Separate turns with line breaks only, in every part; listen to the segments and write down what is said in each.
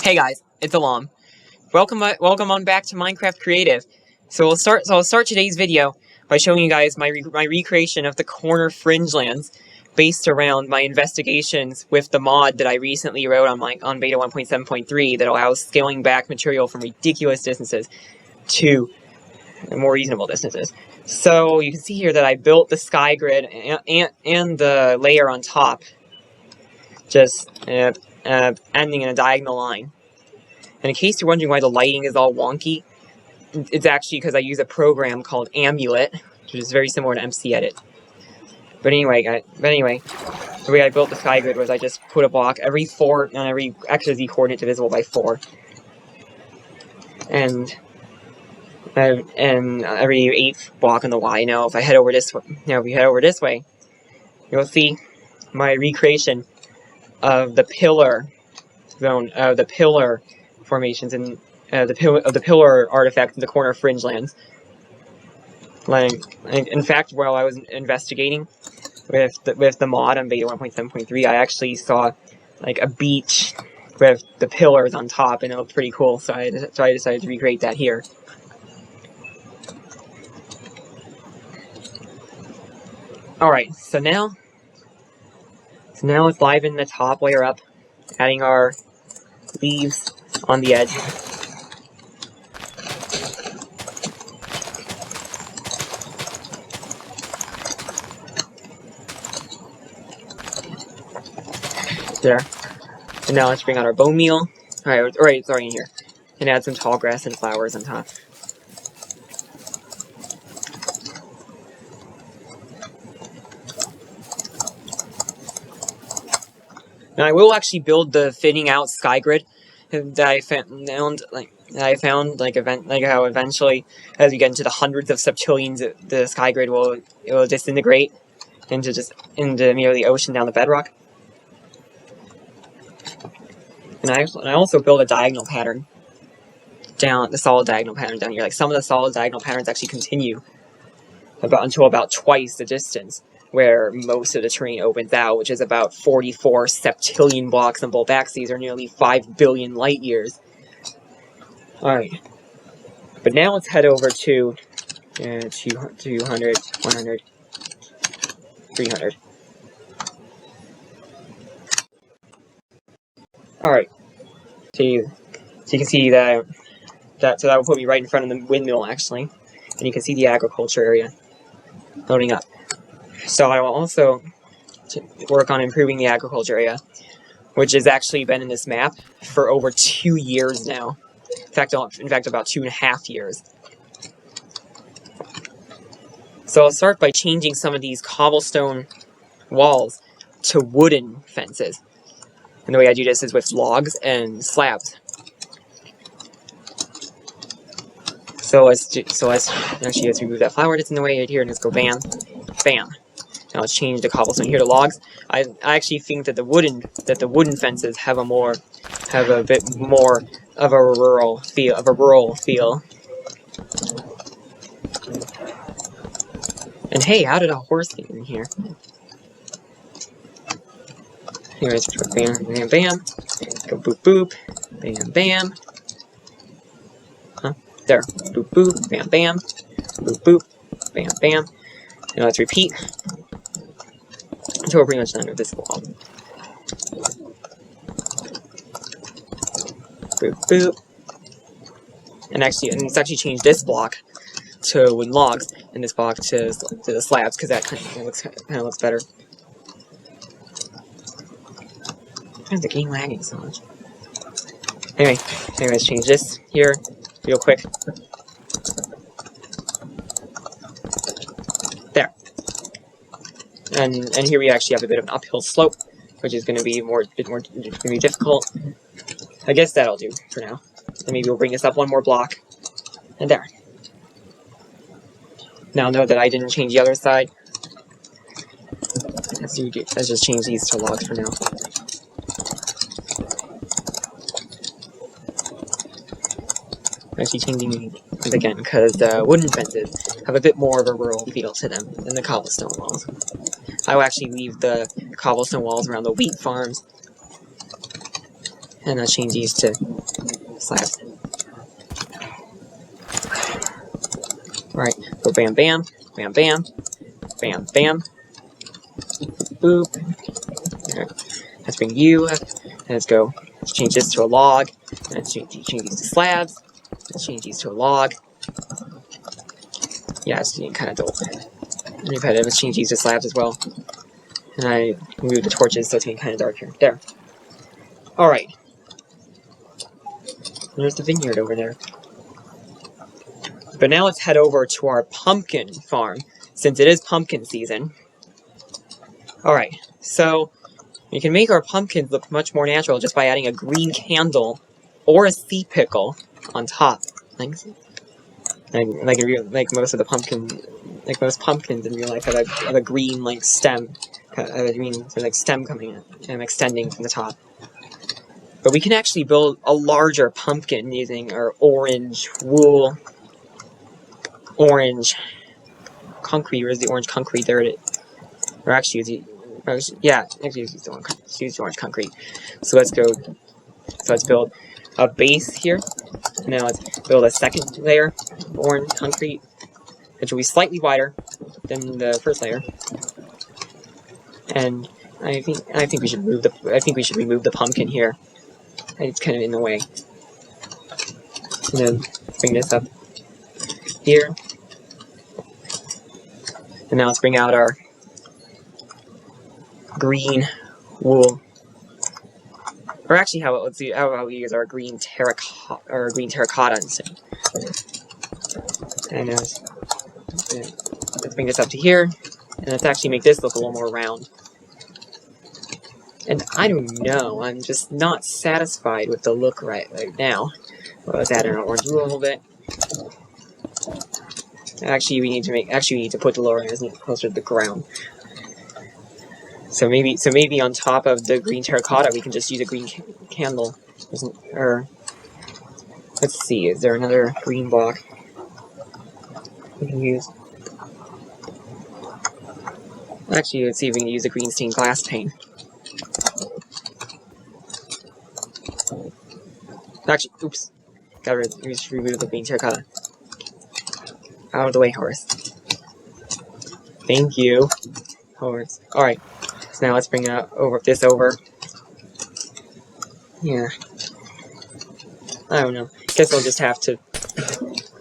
Hey guys, it's Alam. Welcome on back to Minecraft Creative. I'll start today's video by showing you guys my recreation of the Corner Fringe Lands, based around my investigations with the mod that I recently wrote on beta 1.7.3 that allows scaling back material from ridiculous distances to more reasonable distances. So you can see here that I built the sky grid and the layer on top, just ending in a diagonal line. And in case you're wondering why the lighting is all wonky, it's actually because I use a program called Amulet, which is very similar to MC Edit. But anyway, the way I built the sky grid was I just put a block every X or Z coordinate divisible by 4, and every 8th block on the Y. Now, if I head over this way, you'll see my recreation of the pillar zone, the pillar formations and the pillar artifact in the Corner Fringe Lands. In fact, while I was investigating with the mod on beta 1.7.3, I actually saw like a beach with the pillars on top, and it looked pretty cool. So I decided to recreate that here. All right, so now let's liven the top layer up, adding our leaves on the edge. There. And now let's bring out our bone meal. Alright, it's already in here. And add some tall grass and flowers on top. Now I will actually build the fitting out sky grid that I found how eventually, as we get into the hundreds of septillions, the sky grid will disintegrate into merely ocean down the bedrock. And I also build a diagonal pattern down, the solid diagonal pattern down here. Like, some of the solid diagonal patterns actually continue until about twice the distance where most of the terrain opens out, which is about 44 septillion blocks on both axes, or nearly 5 billion light years. Alright. But now let's head over to 200, 100, 300. Alright. So you can see that will put me right in front of the windmill, actually. And you can see the agriculture area loading up. So I will also work on improving the agriculture area, which has actually been in this map for over 2 years now. In fact, about 2.5 years. So I'll start by changing some of these cobblestone walls to wooden fences. And the way I do this is with logs and slabs. So let's remove that flower that's in the way right here, and let's go bam, bam. Now let's change the cobblestone here to logs. I actually think that the wooden fences have a bit more of a rural feel. And hey, how did a horse get in here? Anyways, bam, bam, bam. Go boop, boop. Bam, bam. Huh? There. Boop, boop. Bam, bam. Boop, boop. Bam, bam. Now let's repeat until we're pretty much done with this wall. Boop, boop. And let's actually change this block to wooden logs, and this block to the slabs, because that kind of looks better. Why is the game lagging so much? Anyway, let's change this here real quick. There. And here we actually have a bit of an uphill slope, which is going to be difficult. I guess that'll do for now. And maybe we'll bring this up one more block. And there. Now note that I didn't change the other side. Let's just change these to logs for now. I'm actually changing these again because the wooden fences have a bit more of a rural feel to them than the cobblestone walls. I will actually leave the cobblestone walls around the wheat farms And I'll change these to slabs. Alright, go bam bam, bam bam, bam bam, boop. Right. Let's bring you up, and let's go. Let's change this to a log, and let's change these to slabs. Let's change these to a log. Yeah, it's getting kind of dull. Repetitive. Let's change these to slabs as well. And I move the torches so it's getting kind of dark here. There. Alright. There's the vineyard over there. But now let's head over to our pumpkin farm, since it is pumpkin season. Alright, so we can make our pumpkins look much more natural just by adding a green candle or a sea pickle on top. Like most of the most pumpkins in real life have a green stem, a green stem coming in and extending from the top. But we can actually build a larger pumpkin using our orange wool, orange concrete. Where's the orange concrete? There it is. Or actually, use the orange concrete. So let's go. So let's build a base here. Now let's build a second layer of orange concrete, which will be slightly wider than the first layer. And I think we should remove the pumpkin here. It's kind of in the way. And then bring this up here. And now let's bring out our green wool. Or actually, how about we use our green terracotta instead. And let's bring this up to here, and let's actually make this look a little more round. And I don't know, I'm just not satisfied with the look right now. Well, let's add in our orange wool a little bit. Actually, we need to put the lower layers closer to the ground. So maybe on top of the green terracotta, we can just use a green candle. Or let's see, is there another green block we can use? Actually, let's see if we can use a green stained glass pane. Actually, oops, we should remove the green terracotta. Out of the way, horse. Thank you, horse. All right. So now let's bring this over. Yeah. I don't know. Guess I'll just have to,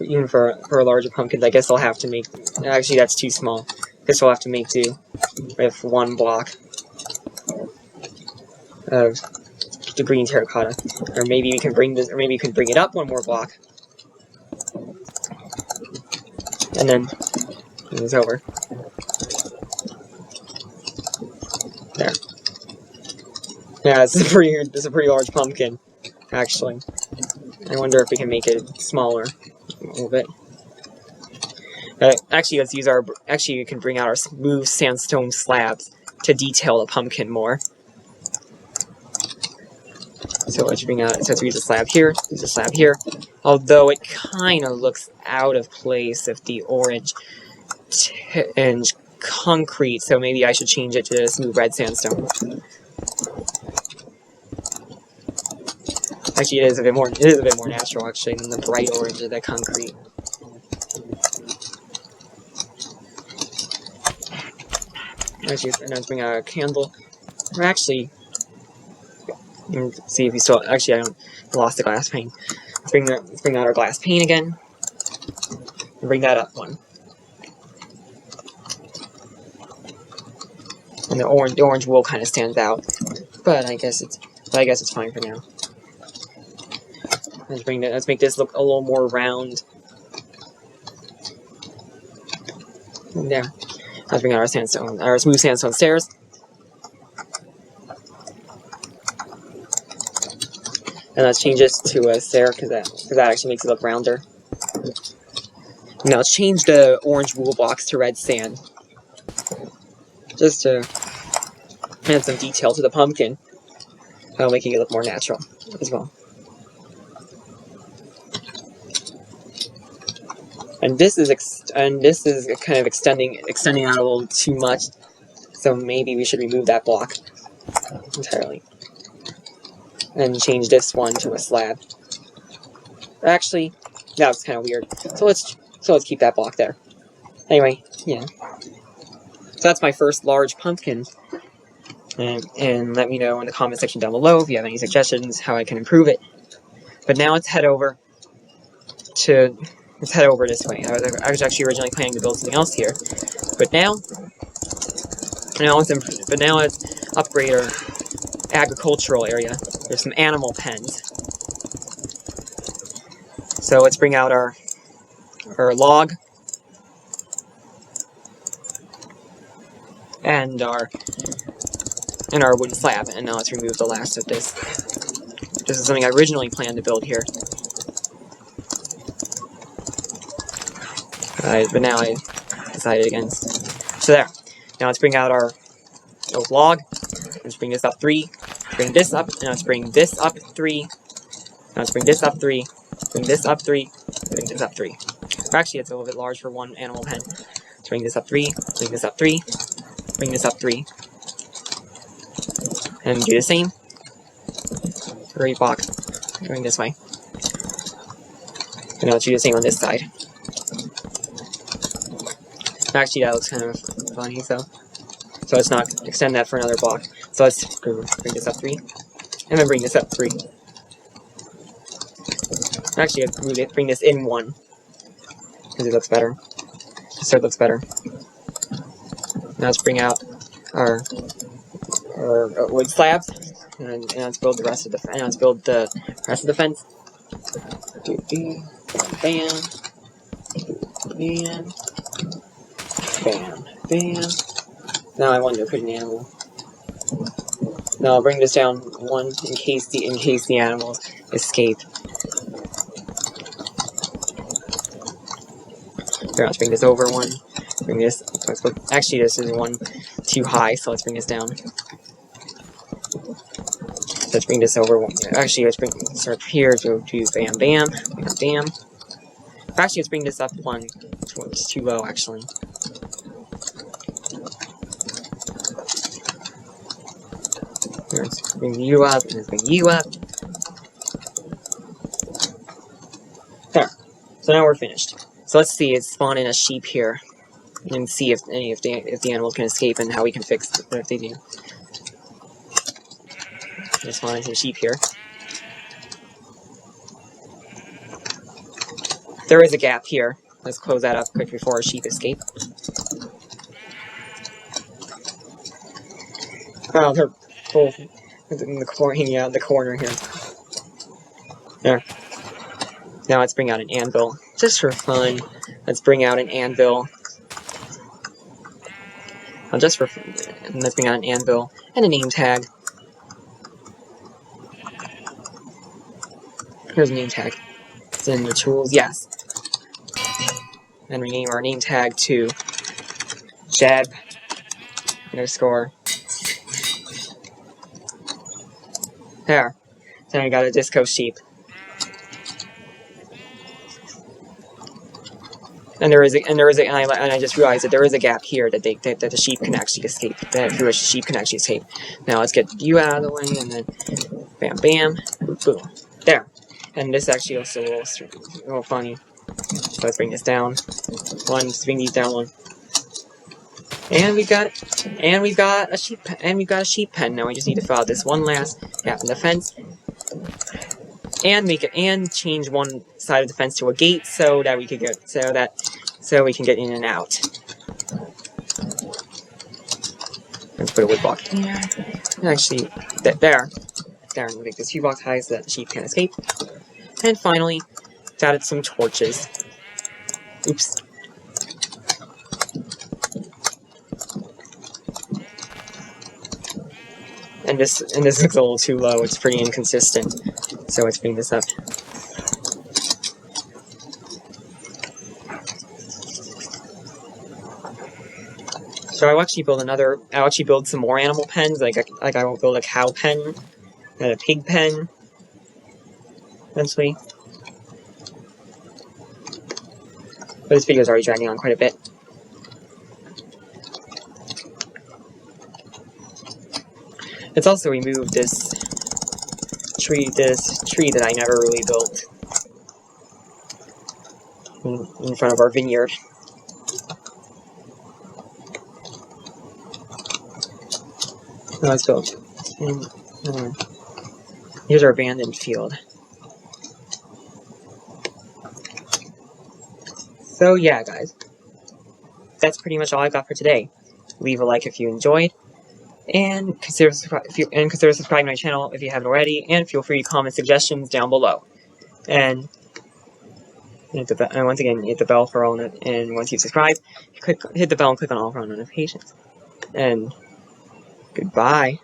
even for larger pumpkins, I guess I'll have to make, actually that's too small. Guess I'll have to make do with one block of the green terracotta. Or maybe we can bring it up one more block. And then bring this over. There. Yeah, this is a pretty large pumpkin, actually. I wonder if we can make it smaller a little bit. Actually, let's use we can bring out our smooth sandstone slabs to detail the pumpkin more. So let's use a slab here, use a slab here. Although it kind of looks out of place with the orange and concrete, so maybe I should change it to smooth red sandstone. Actually, it is a bit more natural actually than the bright orange of the concrete. Actually, and let's bring out a candle. Or actually, see if we still. Actually, I lost the glass pane. Let's bring out our glass pane again. And bring that up one. And the orange wool kind of stands out, but I guess it's fine for now. Let's make this look a little more round. And there. Let's bring out our smooth sandstone stairs. And let's change this to a stair because that actually makes it look rounder. Now let's change the orange wool blocks to red sand, just to add some detail to the pumpkin, while making it look more natural as well. And this is kind of extending out a little too much, so maybe we should remove that block entirely. and change this one to a slab. Actually, that was kind of weird. So let's keep that block there. Anyway, yeah. So that's my first large pumpkin. And let me know in the comment section down below if you have any suggestions how I can improve it. But now let's head over this way. I was actually originally planning to build something else here, but now let's upgrade our agricultural area. There's some animal pens. So let's bring out our log and our wooden slab, and now let's remove the last of this. This is something I originally planned to build here. But now I decided against. So there. Now let's bring out our oak log. Let's bring this up 3. Bring this up. And let's bring this up 3. Now let's bring this up 3. Bring this up 3. Bring this up 3. Or actually, it's a little bit large for one animal pen. Let's bring this up 3. Bring this up 3. Bring this up 3. And do the same. 3 block. Going this way. And now let's do the same on this side. Actually, that looks kind of funny, so let's not extend that for another block. So let's bring this up 3, and then bring this up 3. Actually, let's bring this in 1, because it looks better. So it looks better. Now let's bring out our wood slabs, and let's build the rest of the fence. Bam, bam. Bam, bam. Now I wanted to put an animal. Now I'll bring this down 1 in case the animals escape. Here, let's bring this over 1. Bring this. Actually, this is 1 too high, so let's bring this down. Let's bring this over 1. Actually, let's start here to bam, bam, bam, bam. Actually, let's bring this up 1. It's too low, actually. Let's bring you up, and let's bring you up. There. So now we're finished. So let's see, it's spawning a sheep here, and see if the animals can escape and how we can fix it if they do. There's spawning some sheep here. There is a gap here. Let's close that up quick before our sheep escape. Oh, they're both in the corner, hanging out in the corner here. There. Now let's bring out an anvil, just for fun. Let's bring out an anvil. Just for fun. And let's bring out an anvil and a name tag. Here's a name tag. It's in the tools, yes. And rename our name tag to Jeb _ There. So I got a disco sheep. And I just realized that there is a gap here that the sheep can actually escape. Through which the sheep can actually escape. Now let's get you out of the way, and then bam, bam, boom, there. And this actually also a little funny. So let's bring this down. 1. Let's bring these down 1. And we've got a sheep pen. Now we just need to fill out this one last gap in the fence, and change one side of the fence to a gate so that we can get in and out. Let's put a wood block in here. Actually, there. And make this 2 blocks high so that the sheep can't escape. And finally, added some torches. Oops. And this looks a little too low. It's pretty inconsistent. So let's bring this up. So I'll actually build some more animal pens. Like I will build a cow pen and a pig pen eventually. But this video is already dragging on quite a bit. Let's also remove this this tree that I never really built in front of our vineyard. Now let's go. Here's our abandoned field. So yeah, guys, that's pretty much all I've got for today. Leave a like if you enjoyed, and consider subscribing to my channel if you haven't already. And feel free to comment suggestions down below. And once again, hit the bell for all. And once you subscribe, hit the bell and click on all for all notifications. And goodbye.